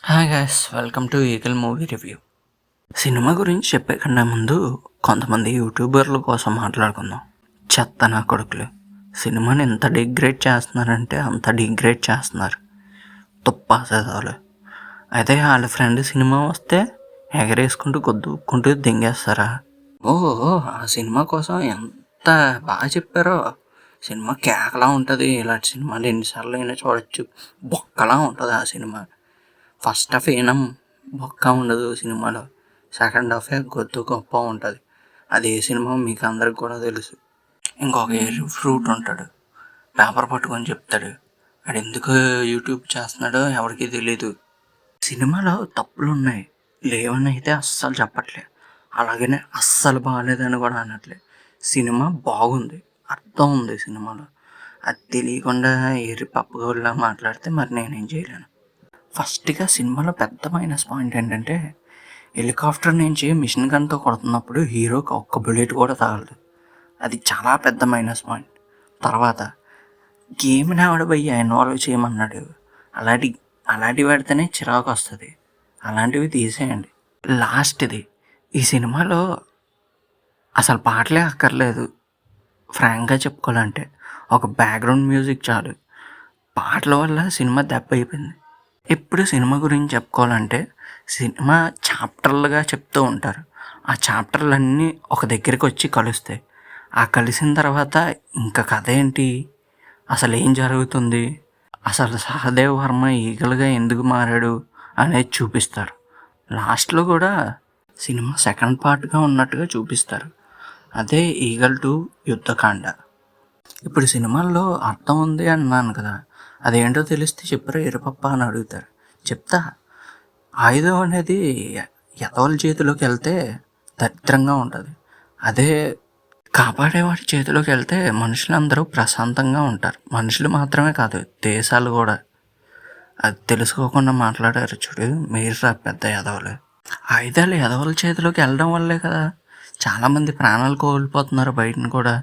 Hi guys, welcome to eagle movie review. Cinema గురించి చెప్పే కన్నా ముందు కొంతమంది యూట్యూబర్ల కోసం మాట్లాడుకుందాం. చెత్త నా కొడుకులు సినిమాని ఎంత డిగ్రేడ్ చేస్తున్నారంటే అంత డిగ్రేడ్ చేస్తున్నారు. తుప్పాసేదాలు అయితే వాళ్ళ ఫ్రెండ్ సినిమా వస్తే ఎగరేసుకుంటూ కొద్దుకుంటూ దింగేస్తారా? ఓహో, ఆ సినిమా కోసం ఎంత బాగా చెప్పారో. సినిమా కేకలా ఉంటుంది. ఇలాంటి సినిమాలు ఎన్నిసార్లు అయినా చూడొచ్చు. బొక్కలా ఉంటుంది ఆ సినిమా. ఫస్ట్ హాఫ్ ఏనం బొక్క ఉండదు సినిమాలో. సెకండ్ హాఫే గొంతు గొప్ప ఉంటుంది. అది ఏ సినిమా మీకు అందరికి కూడా తెలుసు. ఇంకొక ఫ్రూట్ ఉంటాడు, పేపర్ పట్టుకొని చెప్తాడు. వాడు ఎందుకు యూట్యూబ్ చేస్తున్నాడో ఎవరికి తెలీదు. సినిమాలో తప్పులు ఉన్నాయి, లేవని అయితే అస్సలు చెప్పట్లే. అలాగనే అస్సలు బాగాలేదని కూడా అనట్లే. సినిమా బాగుంది, అర్థం ఉంది సినిమాలో. అది తెలియకుండా ఎర్రి పప్పుగోళ్ళ మాట్లాడితే మరి నేనేం చేయలేను. ఫస్ట్గా సినిమాలో పెద్ద మైనస్ పాయింట్ ఏంటంటే, హెలికాప్టర్ నుంచి మిషన్ గన్తో కొడుతున్నప్పుడు హీరోకి ఒక్క బుల్లెట్ కూడా తగలదు. అది చాలా పెద్ద మైనస్ పాయింట్. తర్వాత గేమ్ని ఆడబోయి ఇన్వాల్వ్ చేయమన్నాడు. అలాంటివి పెడితేనే చిరాకు వస్తుంది. అలాంటివి తీసేయండి. లాస్ట్ది, ఈ సినిమాలో అసలు పాటలే అక్కర్లేదు. ఫ్రాంక్గా చెప్పుకోవాలంటే ఒక బ్యాక్గ్రౌండ్ మ్యూజిక్ చాలు. పాటల వల్ల సినిమా దెబ్బ అయిపోయింది. ఇప్పుడు సినిమా గురించి చెప్పుకోవాలంటే సినిమా చాప్టర్లుగా చెప్తూ ఉంటారు. ఆ చాప్టర్లన్నీ ఒక దగ్గరికి వచ్చి కలుస్తాయి. ఆ కలిసిన తర్వాత ఇంకా కథ ఏంటి, అసలు ఏం జరుగుతుంది, అసలు సహదేవ్ వర్మ ఈగలుగా ఎందుకు మారాడు అనేది చూపిస్తారు. లాస్ట్లో కూడా సినిమా సెకండ్ పార్ట్గా ఉన్నట్టుగా చూపిస్తారు. అదే ఈగల్ 2 యుద్ధకాండ. ఇప్పుడు సినిమాల్లో అర్థం ఉంది అన్నాను కదా, అదేంటో తెలిస్తే చెప్పరా ఎరుపప్ప అని అడుగుతారు. చెప్తా. ఆయుధం అనేది ఎదవల చేతిలోకి వెళ్తే దరిద్రంగా ఉంటుంది. అదే కాపాడేవాడి చేతిలోకి వెళ్తే మనుషులందరూ ప్రశాంతంగా ఉంటారు. మనుషులు మాత్రమే కాదు, దేశాలు కూడా. అది తెలుసుకోకుండా మాట్లాడారు చూడు మీరు రా పెద్ద ఎదవలు. ఆయుధాలు ఎదవల చేతిలోకి వెళ్ళడం వల్లే కదా చాలామంది ప్రాణాలు కోల్పోతున్నారు బయటను కూడా.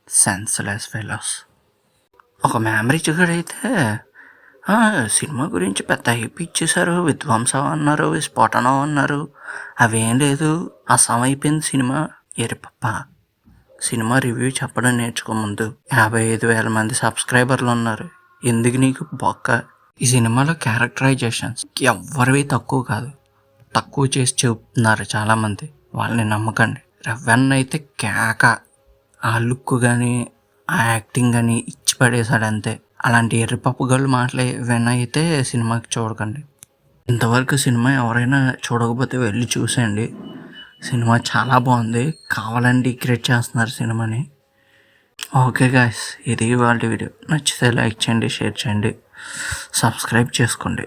Senseless fellows. ఒక మెమరీ అయితే సినిమా గురించి పెద్ద హైప్ ఇచ్చేశారు, విధ్వంసం అన్నారు, విస్ఫోటనం అన్నారు. అవేం లేదు, అసం అయిపోయింది సినిమా. ఎరిపప్ప. సినిమా రివ్యూ చెప్పడం నేర్చుకో ముందు. 55,000 మంది సబ్స్క్రైబర్లు ఉన్నారు. ఎందుకు నీకు బొక్క? ఈ సినిమాలో క్యారెక్టరైజేషన్స్ ఎవరివి తక్కువ కాదు, తక్కువ చేసి చెప్తున్నారు చాలామంది. వాళ్ళని నమ్మకండి. రెవెన్ అయితే కేక. ఆ లుక్ కానీ ఆ యాక్టింగ్ కానీ ఇచ్చి పడేశాడు అంతే. అలాంటి ఎర్రిపప్పుగాళ్ళు మాటలు వినైతే సినిమాకి చూడకండి. ఇంతవరకు సినిమా ఎవరైనా చూడకపోతే వెళ్ళి చూసేయండి. సినిమా చాలా బాగుంది. కావాలని క్రియేట్ చేస్తున్నారు సినిమాని. ఓకే గాయ్స్, ఇది ఇవాళ వీడియో. నచ్చితే లైక్ చేయండి, షేర్ చేయండి, సబ్స్క్రైబ్ చేసుకోండి.